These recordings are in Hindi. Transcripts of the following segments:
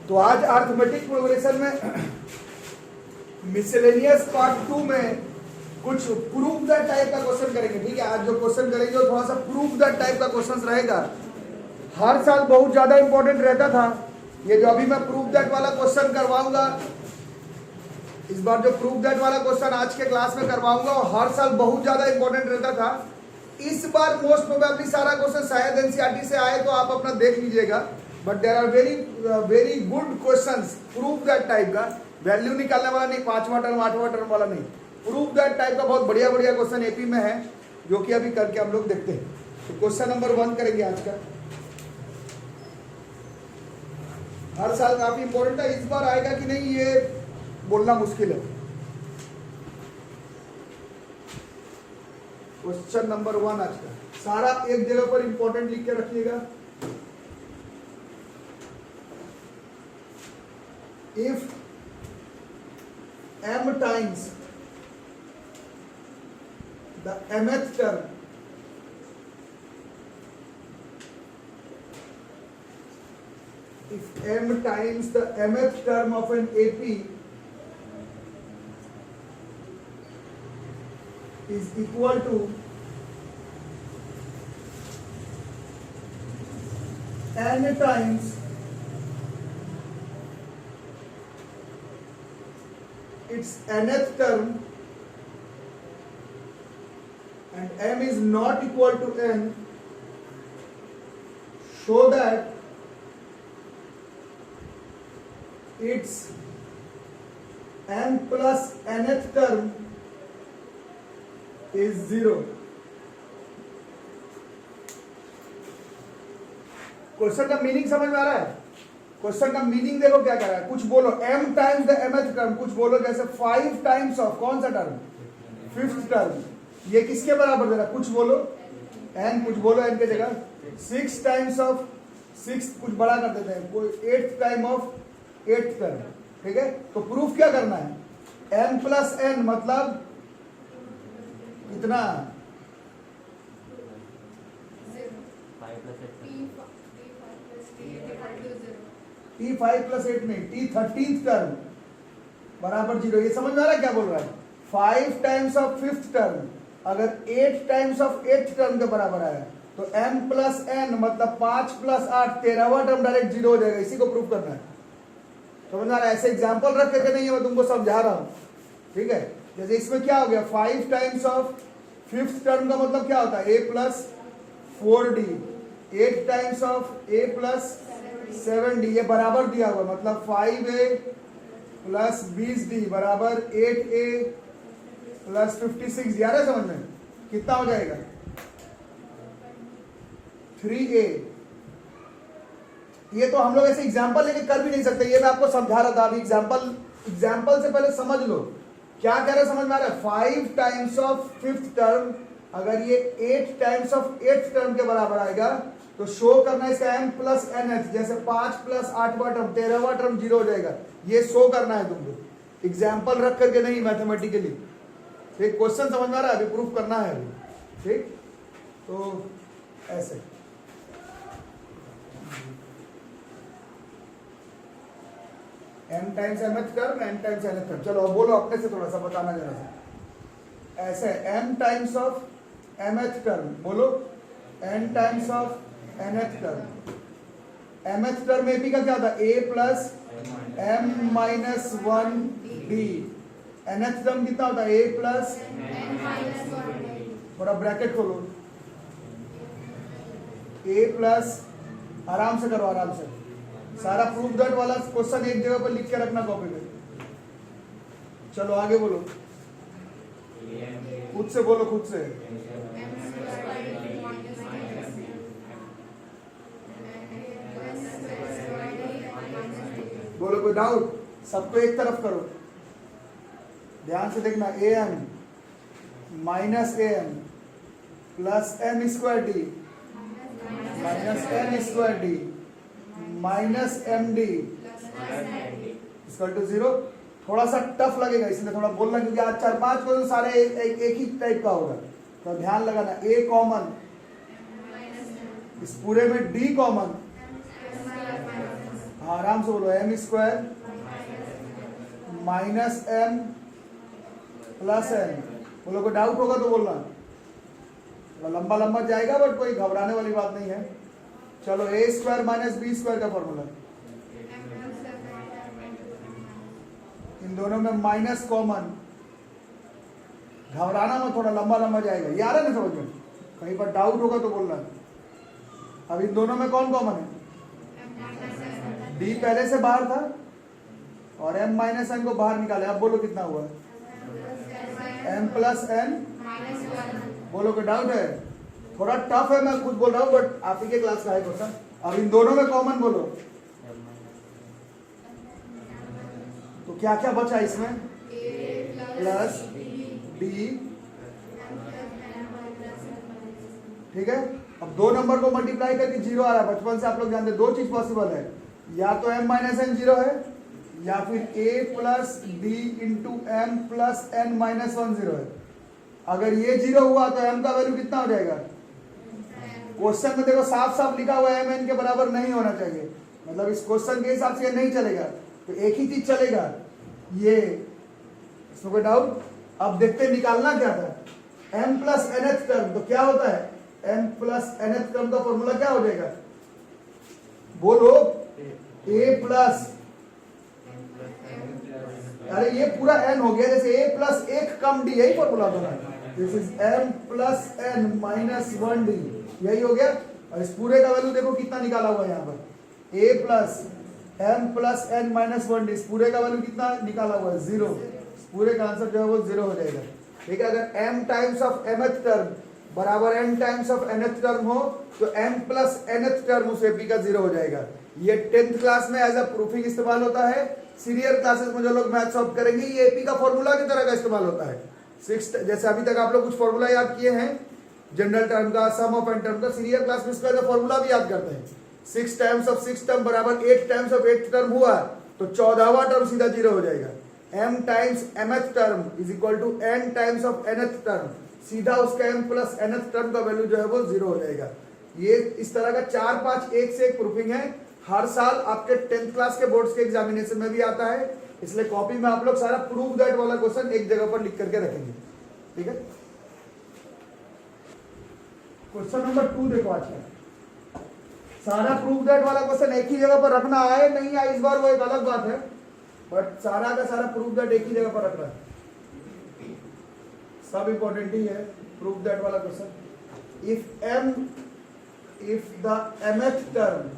तो आज अर्थमेटिक प्रोग्रेशन में मिसलेनियस पार्ट 2 में कुछ प्रूफ दैट टाइप का क्वेश्चन करेंगे। ठीक है, आज जो क्वेश्चन करेंगे वो थोड़ा सा प्रूफ दैट टाइप का क्वेश्चन रहेगा। हर साल बहुत ज्यादा इंपॉर्टेंट रहता था। ये जो अभी मैं प्रूफ दैट वाला क्वेश्चन करवाऊंगा, इस बार जो प्रूफ दैट वाला क्वेश्चन आज के क्लास में करवाऊंगा वो हर साल बहुत ज्यादा इंपॉर्टेंट रहता था। इस बार मोस्ट प्रोबेबली सारा क्वेश्चन शायद एनसीईआरटी से आए तो आप अपना देख लीजिएगा, but there are very good questions proof that type का। वैल्यू निकालने वाला नहीं, 5वां टर्म 8वां टर्म वाला नहीं, प्रूफ दैट टाइप का बहुत बढ़िया बढ़िया क्वेश्चन एपी में है जो कि अभी करके हम लोग देखते हैं। तो क्वेश्चन नंबर 1 करेंगे आज का। हर साल काफी इंपॉर्टेंट है, इस बार आएगा कि नहीं ये बोलना मुश्किल है। क्वेश्चन नंबर 1 आज का सारा एक जगह पर इंपॉर्टेंट लिख के रखिएगा। If m times the mth term if m times the mth term of an AP is equal to n times its nth term and m is not equal to n, show that its n plus nth term is 0. Question का मीनिंग समझ में आ रहा है? क्वेश्चन का मीनिंग देखो क्या कह रहा है। कुछ बोलो m times the mth term, कुछ बोलो जैसे 5 टाइम्स ऑफ कौन सा टर्म, 5th टर्म, ये किसके बराबर दे रहा है? कुछ बोलो n, कुछ बोलो n के जगह 6 टाइम्स ऑफ 6, कुछ बड़ा कर देते हैं, कोई 8th time of 8th term. ठीक है, तो प्रूफ क्या करना है? m प्लस n मतलब कितना? T5 प्लस 8 नहीं, T13th टर्म बराबर 0। ये समझ में आ रहा है क्या बोल रहा है? 5 टाइम्स ऑफ 5th टर्म अगर 8 टाइम्स ऑफ 8th टर्म के बराबर आया तो m प्लस n मतलब 5 प्लस 8 13वां टर्म डायरेक्ट 0 हो जाएगा। इसी को प्रूफ करना है। समझ में आ रहा है? ऐसे एग्जाम्पल रख करके नहीं है, मैं तुमको समझा रहा हूं। ठीक है, जैसे इसमें क्या हो गया, 5 टाइम्स ऑफ 5th टर्म का मतलब क्या होता है? a plus 4d, 8 times of a plus 7d, ये बराबर दिया हुआ मतलब 5a प्लस 20d बराबर 8a प्लस 56। यार है समझ में? कितना हो जाएगा? 3a। ये तो हम लोग ऐसे एग्जाम्पल लेके कर भी नहीं सकते, ये मैं आपको समझा रहा था। अभी एग्जाम्पल से पहले समझ लो क्या कह रहे, समझ में आ रहा है? 5 टाइम्स ऑफ 5th टर्म अगर ये 8 टाइम्स ऑफ 8th टर्म के बराबर आएगा तो शो करना है इसका m प्लस nth, जैसे 5 प्लस 8वां टर्म 13वां टर्म 0 हो जाएगा। ये शो करना है तुमको, एग्जाम्पल रख करके नहीं, मैथमेटिकली। ठीक, क्वेश्चन समझ में आ रहा है? अभी प्रूफ करना है अभी। ठीक, तो ऐसे m times mth term, n times nth term. चलो अब बोलो अपने से, थोड़ा सा बताना जरा सा। ऐसे m times of mth term, बोलो n times of nth term. mth term AP का क्या था? a plus m minus 1d। nth term कितना होता है? a प्लस थोड़ा ब्रैकेट खोलो, a प्लस, आराम से करो, आराम से। सारा प्रूफ दैट वाला क्वेश्चन एक जगह पर लिख के रखना कॉपी में। चलो आगे बोलो, खुद से बोलो, खुद से। बोलो, कोई डाउट? सबको एक तरफ करो, ध्यान से देखना। am minus am plus m square d minus n square d minus md equal to 0। थोड़ा सा टफ लगेगा इसलिए थोड़ा बोलना, क्योंकि आज 4-5 को तो सारे एक ही टाइप का होगा, तो ध्यान लगाना। a कॉमन, इस पूरे में d कॉमन, हाँ आराम से बोलो, m square minus m plus n. बोलो कोई डाउट होगा तो बोलना, लंबा लंबा जाएगा बट कोई घबराने वाली बात नहीं है। चलो ए स्क्वायर माइनस बी स्क्वायर का फॉर्मूला, इन दोनों में माइनस कॉमन, घबराना मत, थोड़ा लंबा लंबा जाएगा, ये आ रहा है ना समझ में, कहीं पर डाउट होगा तो बोलना। अब इन दोनों में कौन कॉमन है, डी पहले से बाहर था और एम माइनस एन को बाहर निकाले, अब बोलो कितना हुआ, एम प्लस एन। बोलो कोई डाउट है, थोड़ा टफ है, मैं खुद बोल रहा हूँ बट आप ही के क्लास का है क्वेश्चन। अब इन दोनों में कॉमन बोलो, तो क्या क्या बचा इसमें, प्लस डी, ठीक है। अब दो नंबर को मल्टीप्लाई करके जीरो आ रहा है, बचपन से आप लोग जानते हैं दो चीज पॉसिबल है, या तो m माइनस एन जीरो है, या फिर a plus d into m plus n minus one zero है। अगर ये जीरो हुआ तो m का वैल्यू कितना हो जाएगा, क्वेश्चन में देखो साफ साफ लिखा हुआ है m n के बराबर नहीं होना चाहिए, मतलब इस क्वेश्चन के हिसाब से नहीं चलेगा, तो एक ही चीज चलेगा ये, इसमें कोई डाउट। अब देखते निकालना क्या था, m प्लस nth टर्म, तो क्या होता है m प्लस nth टर्म का फॉर्मूला क्या हो जाएगा, बोलो a प्लस, अरे ये पूरा n हो गया, जैसे a प्लस एक कम d, यही फॉर्मूला होना है, this is m plus n minus one D, यही हो गया। और इस पूरे का वैल्यू देखो कितना निकाला हुआ है यहाँ पर, a plus m plus n minus one D, इस पूरे का वैल्यू कितना निकाला हुआ है, जीरो, पूरे का आंसर जो है वो जीरो हो जाएगा, ठीक है। अगर m times of mth term बराबर n times of nth term हो तो m प्लस nth टर्म उस एपी का जीरो हो जाएगा। ये 10th क्लास में एज अ प्रूफिंग इस्तेमाल होता है, सीनियर क्लासेस में जो लोग मैथ सॉल्व करेंगे ये एपी का फॉर्मूला की तरह का इस्तेमाल होता है। जैसे अभी तक आप लोग कुछ फॉर्मूला याद किए हैं, जनरल टर्म का, सम ऑफ एन टर्म का, सीनियर क्लास में इसका फॉर्मूला भी याद करते हैं। 6 टाइम्स ऑफ 6 टर्म बराबर 8 टाइम्स ऑफ 8 टर्म हुआ तो 14वां टर्म सीधा जीरो हो जाएगा। m times mth term is equal to n times of nth term, सीधा उसका m प्लस nth टर्म का वैल्यू जो है वो जीरो हो जाएगा। ये इस तरह का 4-5 एक से एक प्रूफिंग है, हर साल आपके 10th क्लास के बोर्ड्स के एग्जामिनेशन में भी आता है, इसलिए कॉपी में आप लोग सारा प्रूफ दैट वाला क्वेश्चन एक जगह पर लिख करके रखेंगे, ठीक है। क्वेश्चन नंबर 2 देखो आज का, सारा प्रूफ दैट वाला क्वेश्चन एक ही जगह पर रखना आए नहीं आए इस बार वो एक अलग बात है, बट सारा का सारा प्रूफ दैट एक ही जगह पर रखना है, सब इंपॉर्टेंट ही है प्रूफ दैट वाला question. If the mth term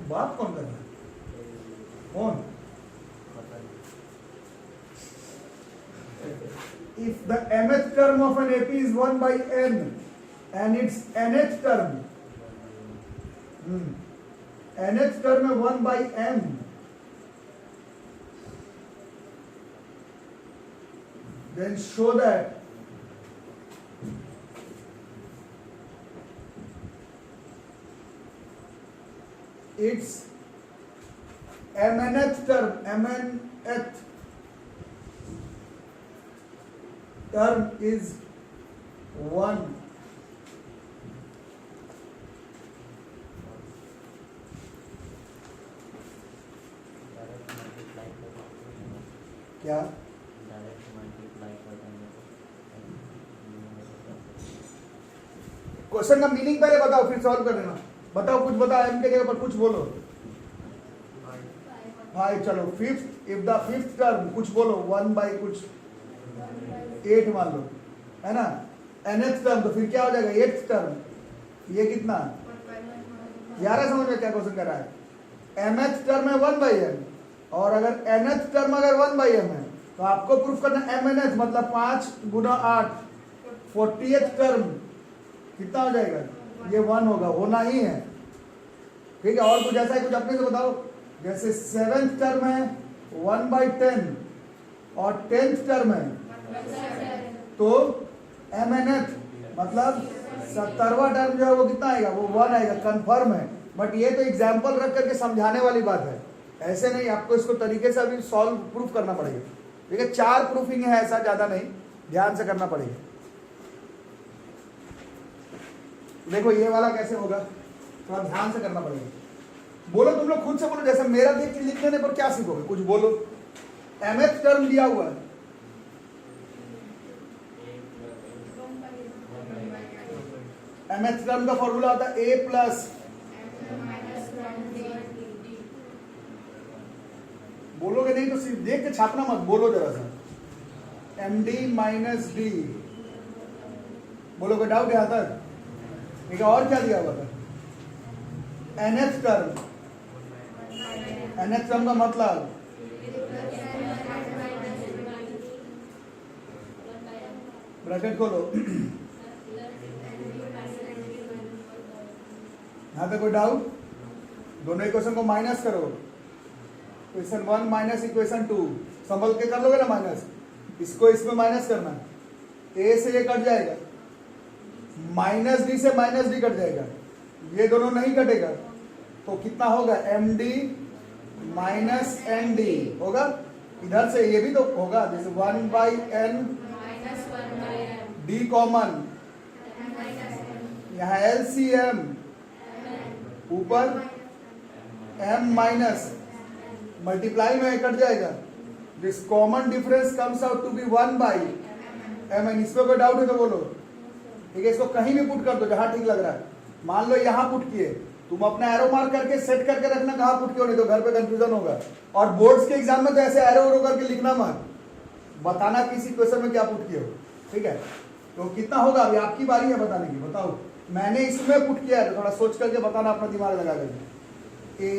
बात कौन कर रहा है, कौन, if the mth term of an AP is 1 by n and its nth term, nth term है 1 by n, then show that its mnth term is 1. क्या क्वेश्चन का मीनिंग पहले बताओ फिर सॉल्व कर लेना, बताओ कुछ बताओ, एम के जगह पर कुछ बोलो भाई। चलो fifth, if the fifth term कुछ बोलो 1 बाई कुछ 8 मान लो, है ना, nth टर्म, तो फिर क्या हो जाएगा 8th टर्म, ये कितना 11 समझ में क्या क्वेश्चन कर रहा है। mth टर्म है 1 बाई m, और अगर nth टर्म अगर 1 बाई m है तो आपको प्रूफ करना mnth मतलब 5 गुना 8, 40th टर्म कितना हो जाएगा, ये 1 होगा, होना ही है, ठीक है। और कुछ ऐसा है कुछ अपने से बताओ, जैसे 7th टर्म है 1 बाई 10 और 10th टर्म है तो mnth मतलब 70वां टर्म जो है वो कितना आएगा, वो 1 आएगा, कंफर्म है। बट ये तो एग्जाम्पल रख करके समझाने वाली बात है, ऐसे नहीं, आपको इसको तरीके से अभी सॉल्व प्रूफ करना पड़ेगा, ठीक है। 4 प्रूफिंग है, ऐसा ज्यादा नहीं, ध्यान से करना पड़ेगा। देखो ये वाला कैसे होगा, थोड़ा ध्यान से करना पड़ेगा। बोलो तुम लोग खुद से बोलो, जैसे मेरा देख के लिख देने पर क्या सीखोगे, कुछ बोलो। mth टर्म दिया हुआ है, mth टर्म का फॉर्मूला होता है a प्लस, बोलोगे नहीं तो सिर्फ देख के छापना मत, बोलो जरा सा, md माइनस डी। बोलोगे डाउट यहां तक? ठीक है, और क्या दिया हुआ था? nth टर्म, nth टर्म का मतलब ब्रैकेट खोलो। यहां पे कोई डाउट? दोनों इक्वेशन को माइनस करो, इक्वेशन 1 माइनस इक्वेशन 2, संभल के कर लोगे ना माइनस, इसको इसमें माइनस करना, a से ये कट जाएगा, माइनस डी से माइनस डी कट जाएगा, ये दोनों नहीं कटेगा, तो कितना होगा, m d minus n d होगा। इधर से ये भी तो होगा, जैसे 1/n डी कॉमन, यहाँ LCM ऊपर m माइनस मल्टीप्लाई में कट जाएगा, this common difference comes out to be 1/mn। इसमें कोई डाउट है तो बोलो। ठीक है, इसको कहीं भी पुट कर दो जहां ठीक लग रहा है। मान लो यहां पुट किए, तुम अपना एरो मार्क करके सेट करके रखना कहां पुट किए, नहीं तो घर पे कंफ्यूजन होगा। और बोर्ड्स के एग्जाम में तो ऐसे एरो एरो करके लिखना मत, बताना किसी क्वेश्चन में क्या पुट किए हो। ठीक है, तो कितना होगा, अभी आपकी बारी है बताने की। बताओ, मैंने इसमें पुट किया है, तो थोड़ा सोच करके बताना, अपना दिमाग लगा करके। a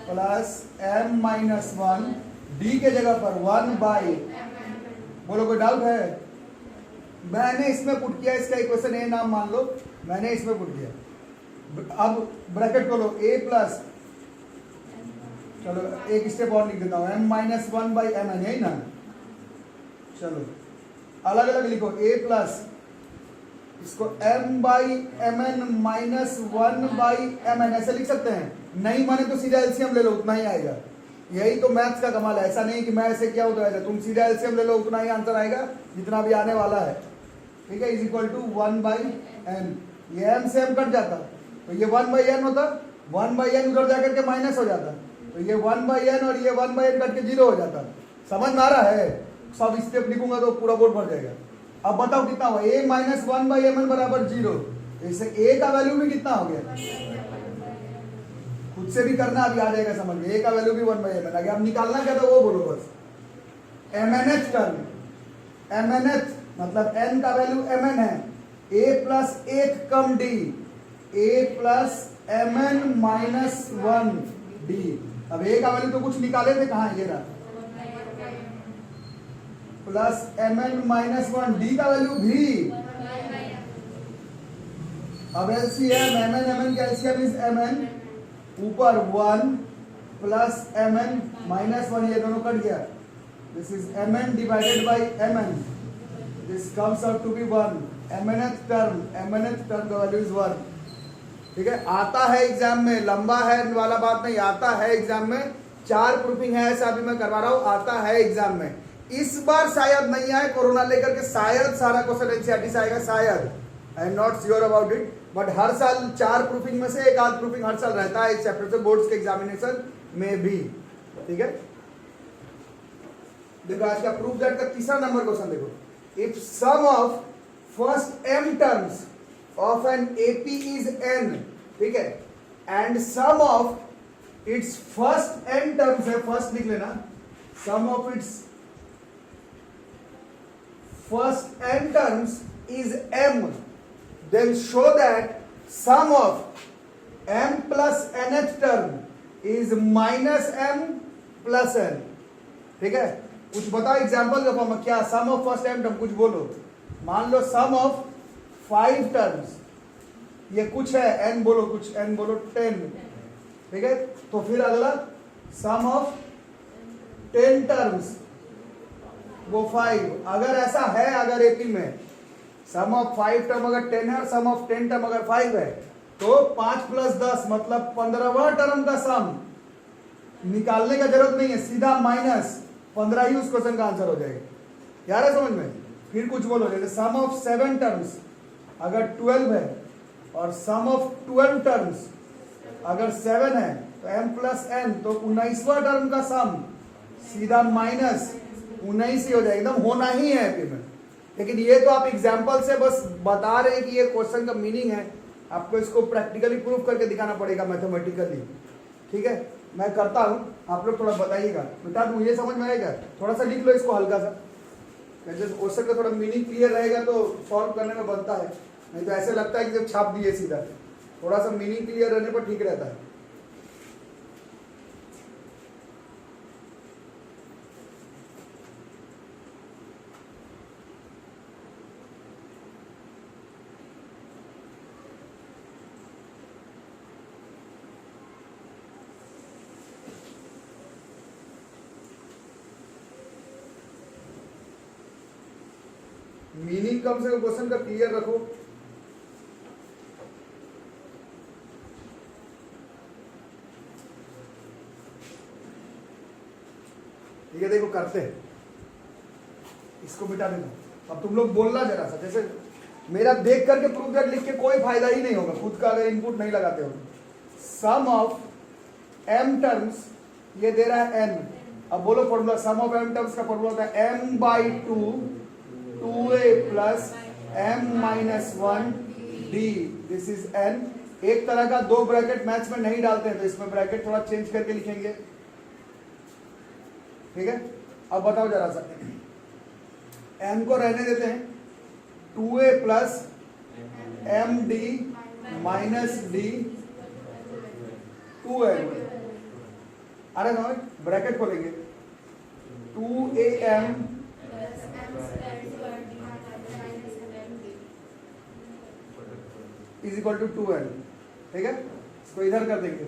plus m minus 1 D के जगह पर 1/, बोलो कोई डाउट है? मैंने इसमें पुट किया, इसका इक्वेशन ए नाम मान लो, मैंने इसमें पुट किया। अब ब्रैकेट खोलो, a प्लस, चलो एक स्टेप और लिख देता हूं, m माइनस 1/mn, यही ना। चलो अलग अलग लिखो, a प्लस, इसको m/mn माइनस 1/mn ऐसे लिख सकते हैं। नहीं माने तो सीधा एलसीएम ले लो, उतना ही आएगा। यही तो मैथ्स का कमाल है, ऐसा नहीं कि मैं ऐसे किया हो तो ऐसा, तुम सीधा एलसीएम ले लो, उतना ही आंसर आएगा जितना भी आने वाला है। ठीक है, इज इक्वल टू 1/n, ये m से m कट जाता तो ये 1/n होता, 1/n उधर जाकर के माइनस हो जाता, तो ये 1/n और ये 1/n कट के 0 हो जाता। समझ में आ रहा है? सब स्टेप लिखूंगा तो पूरा बोर्ड भर जाएगा। अब बताओ कितना हुआ, a माइनस 1/mn बराबर 0, इससे a का वैल्यू भी कितना हो गया, खुद से भी करना, अभी आ जाएगा समझ में। a का वैल्यू भी 1/mn आ गया। अब निकालना क्या था वो बोलो बस। mnth टर्म, mnth मतलब n का वैल्यू mn है, a plus 1 come d, a plus mn minus 1 d। अब a का वैल्यू तो कुछ निकाले थे, कहाँ ये रहा, प्लस mn माइनस 1, d का वैल्यू भी। अब LCM mn का LCM इज mn, ऊपर 1 प्लस mn माइनस 1, ये दोनों कट गया, this is mn divided by mn, this comes out to be 1। mnth term का वैल्यू इज 1। ठीक है, आता है एग्जाम में, लंबा है वाला बात नहीं, आता है एग्जाम में, 4 प्रूफिंग है, ऐसा अभी मैं करवा रहा हूं, आता है एग्जाम में। इस बार शायद नहीं आए, कोरोना लेकर के शायद सारा क्वेश्चन एनसीईआरटी से आएगा, शायद, I am not sure about it, but हर साल 4 प्रूफिंग में से एक आध प्रूफिंग हर साल रहता है इस चैप्टर से, बोर्ड्स के एग्जामिनेशन में भी। ठीक है, देखो आज का प्रूफ दैट का तीसरा नंबर क्वेश्चन देखो, if sum of first m terms of an AP is n, ठीक है, and sum of its first n terms है, फर्स्ट लिख लेना, sum of its first n terms is m, then show that sum of m plus nth term is minus m plus n। ठीक है, कुछ बताओ एग्जाम्पल के फॉर्म में, क्या सम ऑफ फर्स्ट m टर्म, कुछ बोलो। मान लो सम ऑफ 5 टर्म्स, ये कुछ है n बोलो, कुछ n बोलो 10। ठीक है, तो फिर अगला सम ऑफ 10 टर्म्स, वो 5। अगर ऐसा है, अगर एपी में सम ऑफ 5 टर्म अगर 10 है और सम ऑफ 10 टर्म अगर 5 है, तो 5 प्लस 10 मतलब 15वां टर्म का सम निकालने का जरूरत नहीं है, सीधा माइनस 15 ही उस क्वेश्चन का आंसर हो जाएगा। यार है समझ में? फिर कुछ बोलो, जैसे सम ऑफ 7 टर्म्स अगर 12 है और सम ऑफ 12 टर्म्स अगर 7 है तो m प्लस n, तो 19वां टर्म का सम सीधा माइनस 19 ही हो जाएगा, एकदम होना ही है एपी में। लेकिन ये तो आप एग्जाम्पल से बस बता रहे हैं कि ये क्वेश्चन का मीनिंग है, आपको इसको प्रैक्टिकली प्रूव करके दिखाना पड़ेगा मैथमेटिकली। ठीक है, मैं करता हूँ, आप लोग थोड़ा बताइएगा बेटा, मुझे समझ में आएगा, थोड़ा सा लिख लो इसको हल्का सा, जैसे क्वेश्चन का थोड़ा मीनिंग क्लियर रहेगा तो सॉल्व करने में बनता है, नहीं तो ऐसे लगता है कि जब छाप दिए सीधा। थोड़ा सा मीनिंग क्लियर रहने पर ठीक रहता है। मीनिंग कम से कम क्वेश्चन का क्लियर रखो। ठीक है, देखो करते हैं, इसको मिटा देना। अब तुम लोग बोलना जरा सा, जैसे मेरा देख करके प्रूफ दैट लिख के कोई फायदा ही नहीं होगा, खुद का अगर इनपुट नहीं लगाते हो। सम ऑफ m टर्म्स, ये दे रहा है n, अब बोलो formula, sum of m terms का फॉर्मूला होता है m by 2a plus m minus 1 d, this is n। एक तरह का दो ब्रैकेट मैथ्स में नहीं डालते हैं तो इसमें ब्रैकेट थोड़ा चेंज करके लिखेंगे। ठीक है, अब बताओ जरा सा, m को रहने देते हैं, 2a plus m d minus d 2m, अरे ना ब्रैकेट खोलेंगे, 2am is equal to 2n। ठीक है, इसको इधर कर देंगे,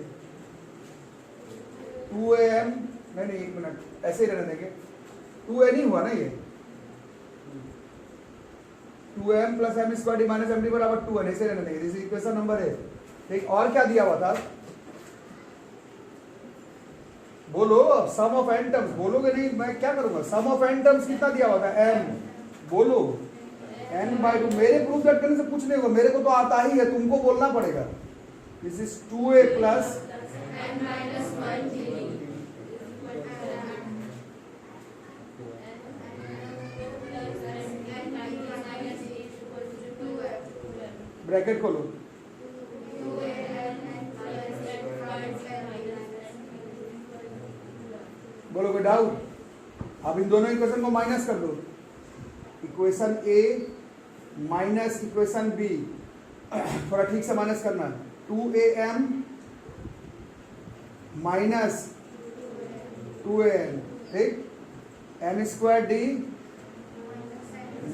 2am, नहीं एक मिनट, ऐसे ही रहने देंगे, 2n ही हुआ ना ये, 2m plus m square d minus m D बराबर 2n, ऐसे रहने देंगे, दिस इज इक्वेशन नंबर है। ठीक, और क्या दिया हुआ था, बोलो, अब सम ऑफ n टर्म्स बोलोगे नहीं, मैं क्या करूंगा, सम ऑफ n टर्म्स कितना दिया हुआ था, m, बोलो n बाई 2, मेरे प्रूफ दैट करने से कुछ नहीं होगा, मेरे को तो आता ही है, तुमको बोलना पड़ेगा। This is 2a plus n minus 1 d, bracket खोलो, बोलो कोई डाउट। अब इन दोनों इक्वेशन को माइनस कर दो, इक्वेशन ए माइनस इक्वेशन बी, थोड़ा ठीक से माइनस करना, 2am माइनस 2an, ठीक, m square d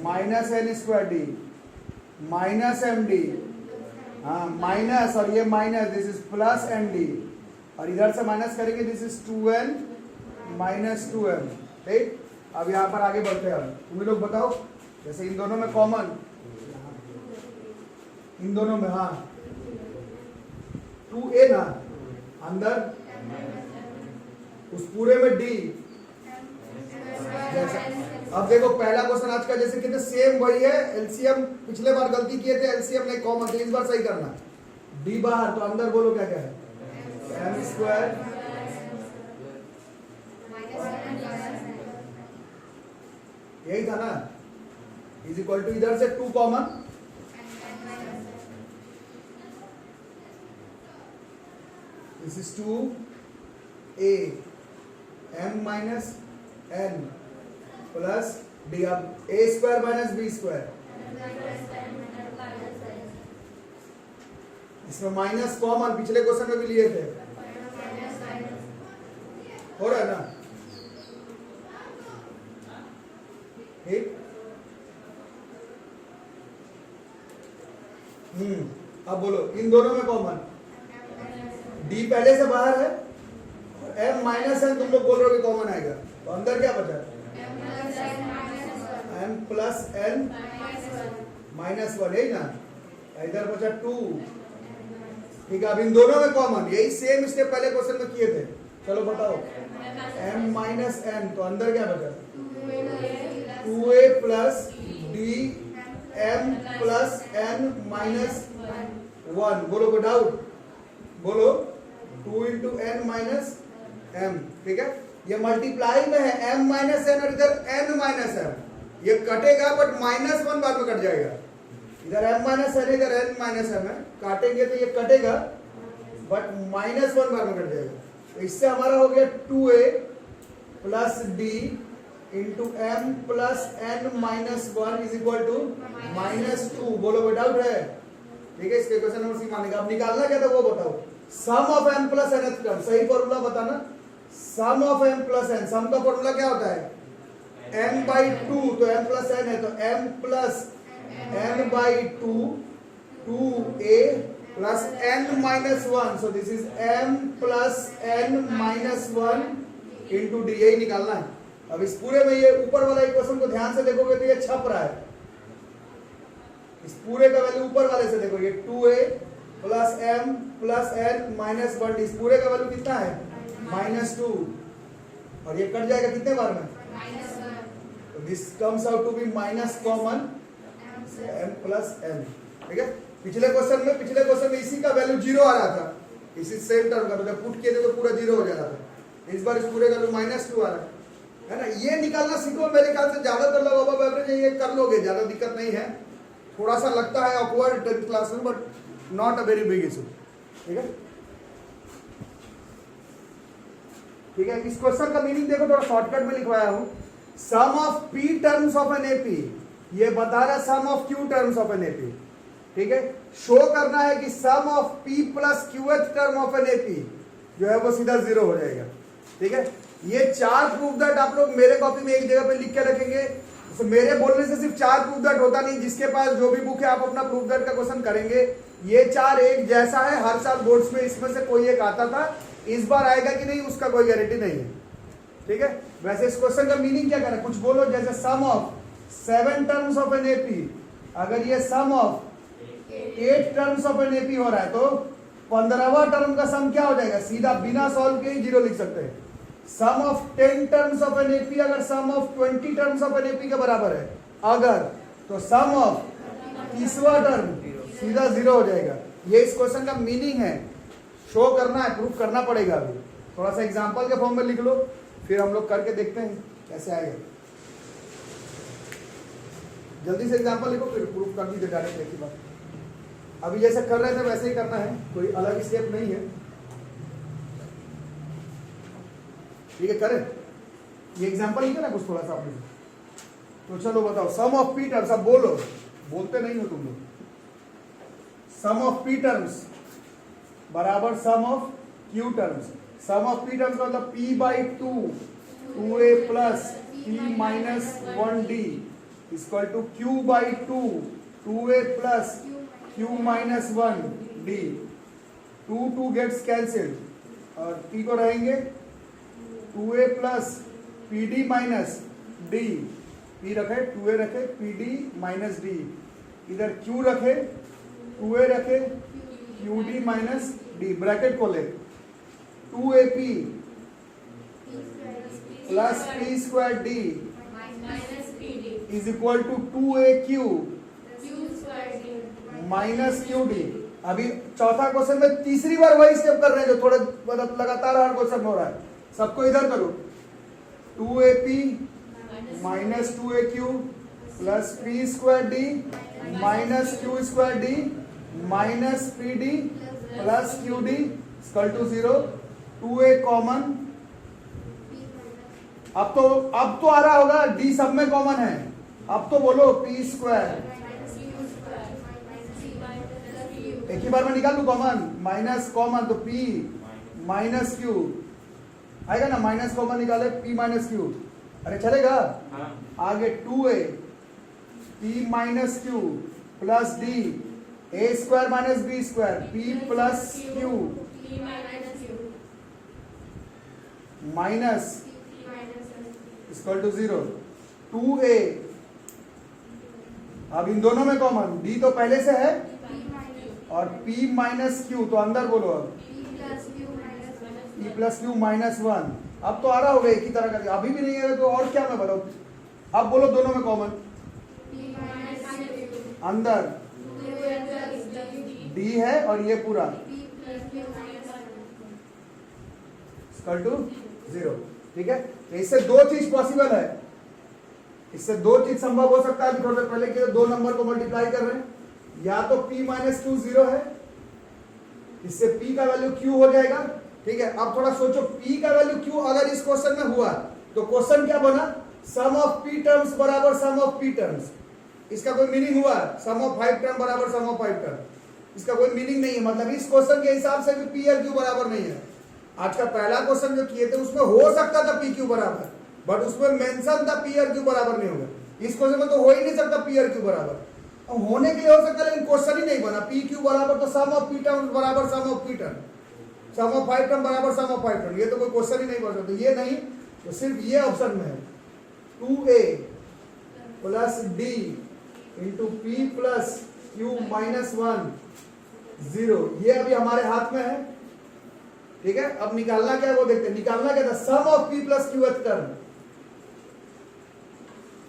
minus n square d minus m d, हाँ माइनस, और ये minus, this is plus m d, और इधर से माइनस करेंगे, this is 2n minus 2m। ठीक, अब यहाँ पर आगे बढ़ते हैं, तुम लोग बताओ, जैसे इन दोनों में कॉमन, इन दोनों में, हाँ 2a ना, अंदर उस पूरे में d, अब देखो पहला क्वेश्चन आज का जैसे कितने सेम वही है, एलसीएम पिछले बार गलती किए थे, एलसीएम नहीं कॉमन थे, इस बार सही करना, d बाहर, तो अंदर बोलो क्या क्या है, m स्क्वायर यही था ना, इज इक्वल टू, इधर से 2 common, this is 2a m minus n plus D, अब ए स्क्वायर माइनस बी स्क्वायर, इसमें माइनस कॉमन, पिछले क्वेश्चन में भी लिए थे, हो रहा है ना, ठीक। अब बोलो इन दोनों में कॉमन, डी पहले से बाहर है, और m माइनस n तुम लोग बोल रहे हो कि कॉमन आएगा, तो अंदर क्या बचा, m प्लस n माइनस 1, यही ना, इधर बचा 2। ठीक है, अब इन दोनों में कॉमन, यही सेम स्टेप पहले क्वेश्चन में किए थे, चलो बताओ, m माइनस n, तो अंदर क्या बचा, 2a plus d m plus n minus 1। बोलो कोई डाउट? बोलो 2 इंटू n माइनस m। ठीक है, ये मल्टीप्लाई में है m माइनस n और इधर n माइनस m। ये कटेगा बट माइनस 1 बाद में कट जाएगा। इधर m माइनस n इधर n माइनस m है, काटेंगे तो ये कटेगा बट माइनस 1 बाद में कट जाएगा। तो इससे हमारा हो गया 2a plus d into m plus n minus 1 is equal to minus 2। बोलो कोई डाउट है? ठीक है, इसके क्वेश्चन नंबर सी मानेगा। अब निकालना क्या था वो बताओ। Sum of m plus n term, सही फॉर्मूला बताना। Sum of m plus n, sum का फॉर्मूला क्या होता है? m बाई 2, तो m प्लस n है तो m plus n by 2 2a plus n minus 1। So this is m plus n minus 1 into D. यही निकालना है। अब इस पूरे में ये ऊपर वाला इक्वेशन को ध्यान से देखोगे तो ये छप रहा है। इस पूरे का वैल्यू ऊपर वाले से देखो, ये 2a plus m plus n minus 1। इस पूरे का वैल्यू कितना है? माइनस 2। और ये कट जाएगा कितने बार में? तो this comes out to be minus common m plus n। ठीक है, पिछले क्वेश्चन में इसी का वैल्यू 0 आ रहा था, इसी सेम टर्म का। जब पुट किए थे तो पूरा 0 हो जा रहा था। इस बार इस पूरे का वैल्यू माइनस 2 आ रहा है ना। ये निकालना सीखो। मेरे ख्याल से ज्यादातर लोग अब एवरेज ये कर लोगे, ज्यादा दिक्कत नहीं है। थोड़ा सा लगता है ऑकवर्ड 10th क्लास में, but not a very big issue. ठीक है, ठीक है। इस क्वेश्चन का मीनिंग देखो, थोड़ा शॉर्टकट में लिखवाया हूं। Sum of p terms of an AP, ये बता रहा sum of q terms of an AP. ठीक है, शो करना है कि sum of p plus qth term of an AP जो है वो सीधा 0 हो जाएगा। ठीक है, ये 4 प्रूफ दैट आप लोग मेरे कॉपी में एक जगह पे लिख के रखेंगे। तो मेरे बोलने से सिर्फ 4 प्रूफ दैट होता नहीं। जिसके पास जो भी बुक है आप अपना प्रूफ दैट का क्वेश्चन करेंगे। ये 4 एक जैसा है, हर साल बोर्ड्स में इसमें से कोई एक आता था। इस बार आएगा कि नहीं उसका कोई गारंटी नहीं है। ठीक है, वैसे इस क्वेश्चन का मीनिंग क्या करना है? कुछ बोलो, जैसे sum of 7 terms of an AP, अगर ये sum of 8 terms of an AP हो रहा है तो 15वां टर्म का सम क्या हो जाएगा? सीधा बिना सॉल्व के ही 0 लिख सकते हैं। Sum of 10 terms of an AP अगर sum of 20 terms of an AP के बराबर है अगर, तो सम ऑफ 30वां टर्म सीधा 0 हो जाएगा। ये इस क्वेश्चन का मीनिंग है। शो करना है, प्रूफ करना पड़ेगा। अभी थोड़ा सा एग्जांपल के फॉर्म में लिख लो, फिर हम लोग करके देखते हैं कैसे आएगा। जल्दी से एग्जांपल लिखो, फिर प्रूफ कर दीजिए डायरेक्ट एक ही बात। अभी जैसे कर रहे थे वैसे ही करना है, कोई अलग स्टेप नहीं है। ठीक है, करें। ये एग्जांपल लिखे ना कुछ थोड़ा सा आपने। तो चलो बताओ, सम ऑफ p टर्म्स। अब बोलो, बोलते नहीं हो तुम लोग। सम ऑफ p टर्म्स बराबर sum of q terms. Sum of p terms मतलब p by 2 2a plus p minus 1d equal to q by 2 2a plus q minus 1d। 2 gets cancelled और p को रहेंगे 2a plus pd minus d। p रखे 2a रखे pd माइनस d, इधर q रखे 2a रखे qd माइनस d। ब्रैकेट खोले 2ap plus p square d is equal to 2aq minus qd। अभी चौथा क्वेश्चन में तीसरी बार वही स्टेप कर रहे हैं जो थोड़े मतलब लगातार हर क्वेश्चन में हो रहा है। सबको इधर करो, 2ap minus 2aq plus p square d minus q square d minus pd plus qd equal to 0। 2a common. अब तो आ रहा होगा, d सब में कॉमन है। अब तो बोलो p स्क्वायर, एक ही बार में निकाल लू कॉमन। माइनस कॉमन तो p माइनस q आएगा ना। माइनस कॉमन निकाले p माइनस q। अरे चलेगा। आगे 2a p minus q plus d a square minus b square p plus q minus equal to 0। 2a अब इन दोनों में कॉमन, d तो पहले से है और p माइनस q तो अंदर बोलो अब p प्लस q माइनस 1। अब तो आ रहा होगा एक ही तरह का। अभी भी नहीं है तो और क्या मैं बताऊं। अब बोलो दोनों में कॉमन अंदर डी है और ये पूरा इक्वल टू 0। ठीक है, तो इससे दो चीज पॉसिबल है, इससे दो चीज संभव हो सकता है। थोड़ा पहले कि दो नंबर को मल्टीप्लाई कर रहे हैं, या तो p माइनस क्यू 0 है, इससे p का वैल्यू q हो जाएगा। ठीक है, अब थोड़ा सोचो p का वैल्यू q अगर इस क्वेश्चन में हुआ तो क्वेश्चन क्या बना, सम ऑफ p टर्म्स बराबर सम ऑफ p टर्म्स। इसका कोई मीनिंग हुआ, सम ऑफ 5 टर्म बराबर सम ऑफ 5 टर्म, इसका कोई मीनिंग नहीं है। मतलब इस क्वेश्चन के हिसाब से भी p और q बराबर नहीं है। आज का पहला क्वेश्चन जो किए थे उसमें हो सकता था p q बराबर, बट उसमें मेंशन था p और q बराबर नहीं होगा। इस क्वेश्चन में तो हो ही नहीं सकता p और q बराबर, अब होने के लिए हो सकता है लेकिन क्वेश्चन ही नहीं बना। p q बराबर तो सम ऑफ p टर्म बराबर sum of p term, sum of 5 term बराबर सम ऑफ 5 टर्म, ये तो कोई क्वेश्चन ही नहीं बन सकता। ये नहीं तो सिर्फ ये ऑप्शन में है 2a plus d into p plus q minus 1 0, ये अभी हमारे हाथ में है। ठीक है, अब निकालना क्या है वो देखते हैं। निकालना क्या था, sum of p plus q term.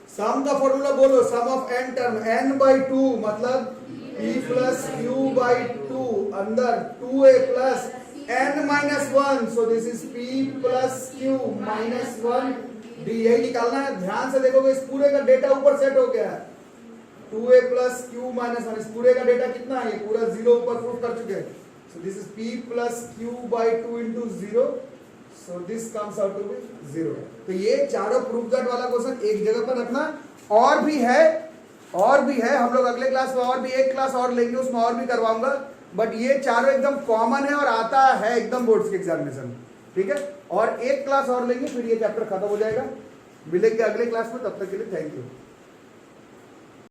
Sum का फॉर्मूला बोलो, sum of n term, n by 2 मतलब p प्लस q बाई 2 अंदर 2a plus n minus 1, so this is p plus q minus 1 d, यही निकालना है। ध्यान से देखोगे इस पूरे का डेटा ऊपर सेट हो गया है, 2a प्लस q माइनस 1, इस पूरे का डेटा कितना है, ये पूरा 0 ऊपर प्रूफ कर चुके हैं। So this is p plus q by 2 into 0. So this comes out to be 0. तो ये चारों प्रूफ दैट वाला क्वेश्चन एक जगह पर रखना। और भी है, हम लोग अगले क्लास में और भी एक क्लास और लेंगे, उसमें और भी करवाऊंगा। बट ये चारों एकदम कॉमन है और आता है एकदम बोर्ड्स के एग्जामिनेशन में। ठीक है, और एक क्लास और लेंगे फिर ये चैप्टर खत्म हो जाएगा। मिलेंगे अगले क्लास में, तब तक के लिए थैंक यू।